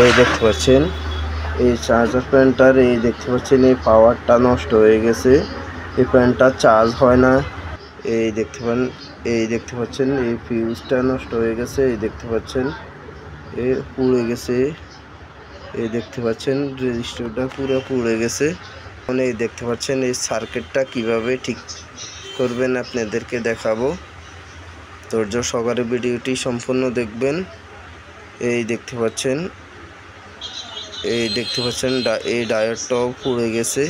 এই দেখতে পাচ্ছেন এই চার্জার প্যান্টটার এই দেখতে পাচ্ছেন এই পাওয়ারটা নষ্ট হয়ে গেছে, এই প্যান্টটা চার্জ হয় না। এই দেখতে পাচ্ছেন এই ফিউজটা নষ্ট হয়ে গেছে, এই দেখতে পাচ্ছেন এ পুড়ে গেছে, এই দেখতে পাচ্ছেন রেজিস্টারটা পুরো পুড়ে গেছে। মানে এই দেখতে পাচ্ছেন এই সার্কিটটা কিভাবে ঠিক করবেন আপনাদেরকে দেখাবো, ধৈর্য সহকারে ভিডিওটি সম্পূর্ণ দেখবেন। এই দেখতে পাচ্ছেন এই ডায়োডটাও পুড়ে গেছে।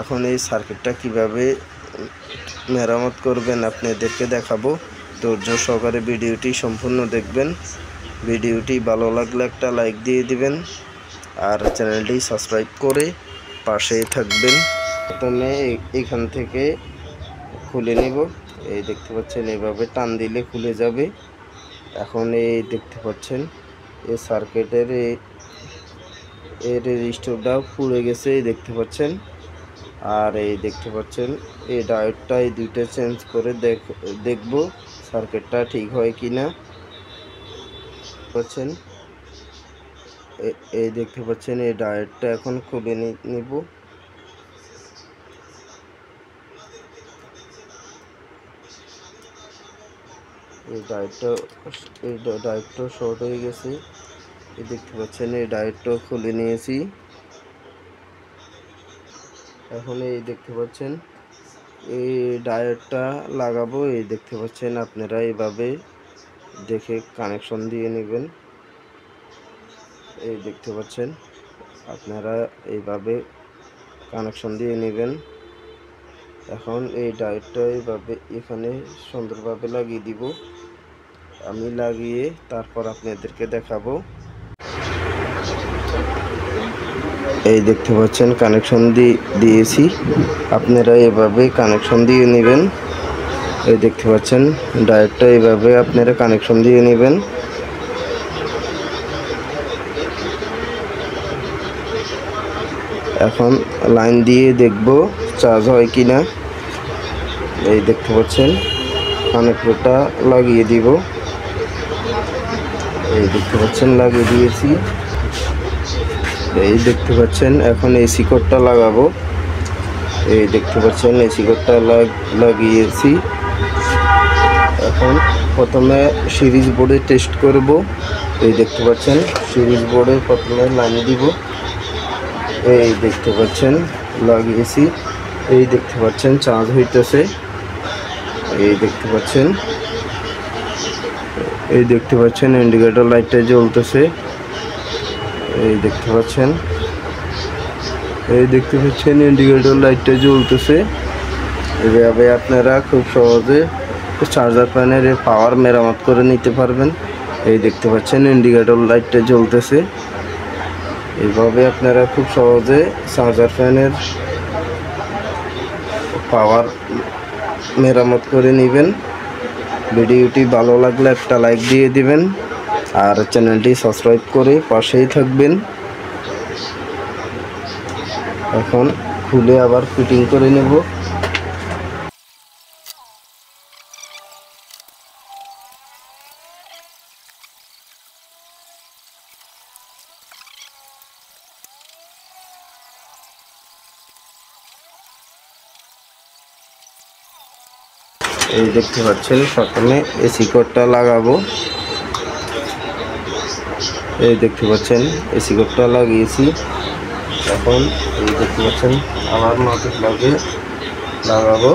এখন এই সার্কিটটা কিভাবে মেরামত করবেন আপনাদেরকে দেখাবো, ধৈর্য সহকারে ভিডিওটি সম্পূর্ণ দেখবেন। ভিডিওটি ভালো লাগলে একটা লাইক দিয়ে দিবেন আর চ্যানেলটি সাবস্ক্রাইব করে পাশেই থাকবেন। প্রথমে এখান থেকে খুলে নেব। এই দেখতে পাচ্ছেন এভাবে টান দিলে খুলে যাবে। এখন এই দেখতে পাচ্ছেন এই সার্কিটের এই রেজিস্টারটাও পুড়ে গেছে, এই দেখতে পাচ্ছেন। আর এই দেখতে পাচ্ছেন এই ডায়োডটা এই দুইটা চেঞ্জ করে দেখব সার্কিটটা ঠিক হয় কিনা। পাচ্ছেন এই দেখতে পাচ্ছেন এই ডায়োডটা এখন খুলে নিব। এই ডায়োডটা শর্ট হয়ে গেছে, এই দেখতে পাচ্ছেন এই ডায়োডটা খুলে নিয়েছি। এখন এই দেখতে পাচ্ছেন এই ডায়োডটা লাগাবো। এই দেখতে পাচ্ছেন আপনারা এইভাবে দেখে কানেকশন দিয়ে নেবেন। এই দেখতে পাচ্ছেন আপনারা এইভাবে কানেকশন দিয়ে নেবেন। এখন এই ডায়োডটা এইভাবে এখানে সুন্দরভাবে লাগিয়ে দিব, আমি লাগিয়ে তারপর আপনাদেরকে দেখাবো। এই দেখতে পাচ্ছেন কানেকশন দিয়েছি, আপনারা এভাবে কানেকশন দিয়ে নেবেন। এই দেখতে পাচ্ছেন ডায়োডটা এইভাবে আপনারা কানেকশন দিয়ে নেবেন। এখন লাইন দিয়ে দেখব চার্জ হয় কিনা। এই দেখতে পাচ্ছেন কানেক্টরটা লাগিয়ে দিব। এই দেখতে পাচ্ছেন লাগিয়ে দিয়েছি। এই দেখতে পাচ্ছেন এখন এসি কোডটা লাগাবো। এই দেখতে পাচ্ছেন এসি কোডটা লাগিয়েছি। এখন প্রথমে সিরিজ বোর্ডে টেস্ট করব। এই দেখতে পাচ্ছেন সিরিজ বোর্ডে প্রথমে লাইন দিব। এই দেখতে পাচ্ছেন লাগিয়েছি। এই দেখতে পাচ্ছেন চার্জ হইতেছে। এই দেখতে পাচ্ছেন ইন্ডিকেটর লাইটটা জ্বলতেছে। এই দেখতে পাচ্ছেন ইন্ডিকেটর লাইটটা জ্বলতেছে। এভাবে আপনারা খুব সহজে চার্জার প্যানের পাওয়ার মেরামত করে নিতে পারবেন। এই দেখতে পাচ্ছেন ইন্ডিকেটর লাইটটা জ্বলতেছে। এইভাবে আপনারা খুব সহজে চার্জার ফ্যানের পাওয়ার মেরামত করে নেবেন। ভিডিওটি ভালো লাগলে একটা লাইক দিয়ে দিবেন আর চ্যানেলটি সাবস্ক্রাইব করে পাশেই থাকবেন। এখন খুলে আবার ফিটিং করে নেব। এই দেখতে পাচ্ছেন প্রথমে এসি কোডটা লাগাবো। এই দেখতে পাচ্ছেন এসি কোডটা লাগিয়েছি। এখন এই দেখতে পাচ্ছেন আবার নতুন লাগাবো।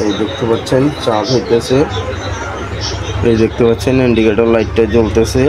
এই দেখতে পাচ্ছেন চার্জ হইতেছে। এই দেখতে পাচ্ছেন ইন্ডিকেটর লাইটটা জ্বলতেছে।